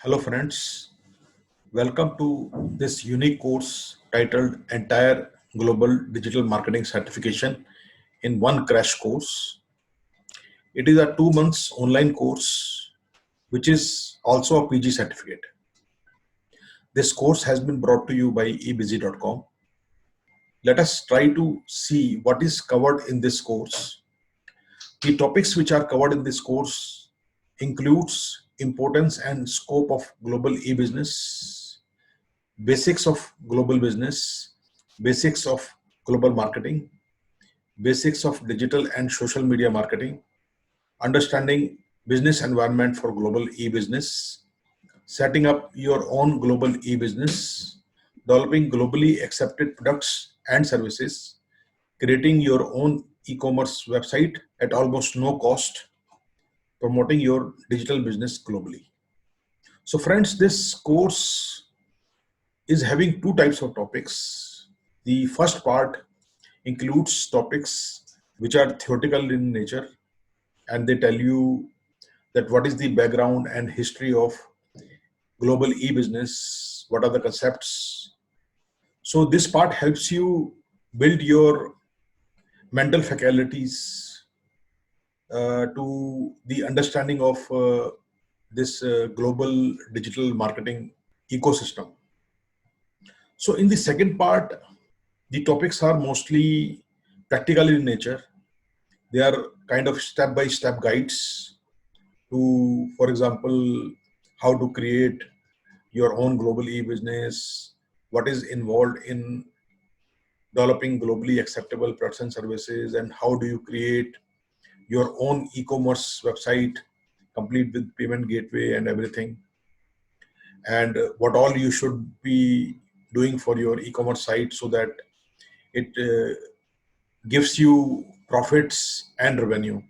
Hello friends, welcome to this unique course titled Entire Global Digital Marketing Certification in one crash course. It is a 2 months online course which is also a PG certificate. This course has been brought to you by ebusy.com. Let us try to see what is covered in this course. The topics which are covered in this course includes importance and scope of global e-business, basics of global business, basics of global marketing, basics of digital and social media marketing, understanding business environment for global e-business, setting up your own global e-business, developing globally accepted products and services, creating your own e-commerce website at almost no cost, promoting your digital business globally. So friends, this course is having two types of topics. The first part includes topics which are theoretical in nature, and they tell you that what is the background and history of global e-business, what are the concepts. So this part helps you build your mental faculties to the understanding of this global digital marketing ecosystem. So in the second part, the topics are mostly practical in nature. They are kind of step-by-step guides to, for example, how to create your own global e-business, what is involved in developing globally acceptable products and services, and how do you create your own e-commerce website complete with payment gateway and everything, and what all you should be doing for your e-commerce site so that it gives you profits and revenue.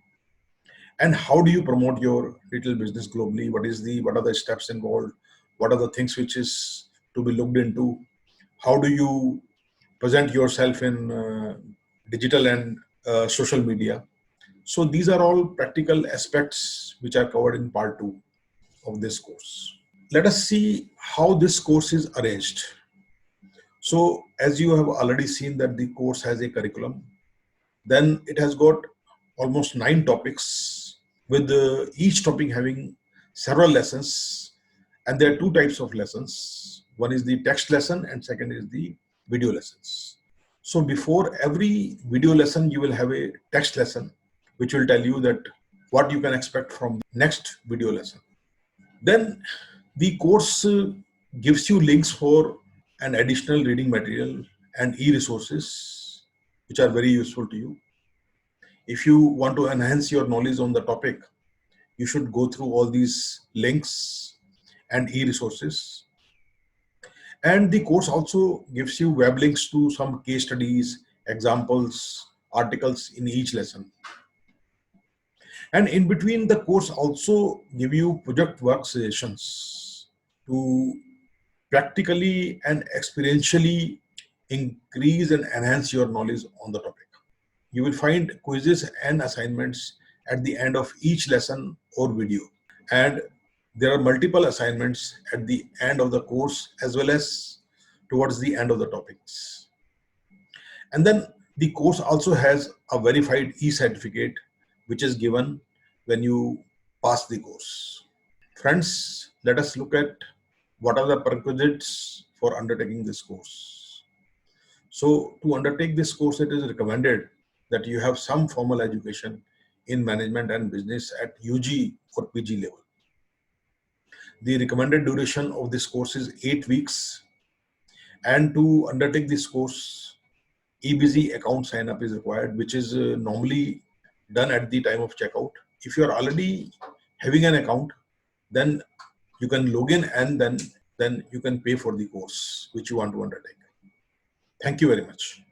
And how do you promote your retail business globally? What are the steps involved? What are the things which is to be looked into? How do you present yourself in digital and social media? So these are all practical aspects which are covered in part 2 of this course. Let us see how this course is arranged. So as you have already seen that the course has a curriculum, then it has got almost 9 topics, with each topic having several lessons. And there are 2 types of lessons. One is the text lesson and second is the video lessons. So before every video lesson, you will have a text lesson, which will tell you that what you can expect from the next video lesson. Then the course gives you links for an additional reading material and e-resources, which are very useful to you. If you want to enhance your knowledge on the topic, you should go through all these links and e-resources. And the course also gives you web links to some case studies, examples, articles in each lesson. And in between, the course also give you project work suggestions to practically and experientially increase and enhance your knowledge on the topic. You will find quizzes and assignments at the end of each lesson or video. And there are multiple assignments at the end of the course as well as towards the end of the topics. And then the course also has a verified e-certificate which is given when you pass the course. Friends, let us look at what are the prerequisites for undertaking this course. So to undertake this course, it is recommended that you have some formal education in management and business at UG or PG level. The recommended duration of this course is 8 weeks. And to undertake this course, eBusy account sign up is required, which is normally done at the time of checkout. If you are already having an account, then you can log in and then you can pay for the course which you want to undertake. Thank you very much.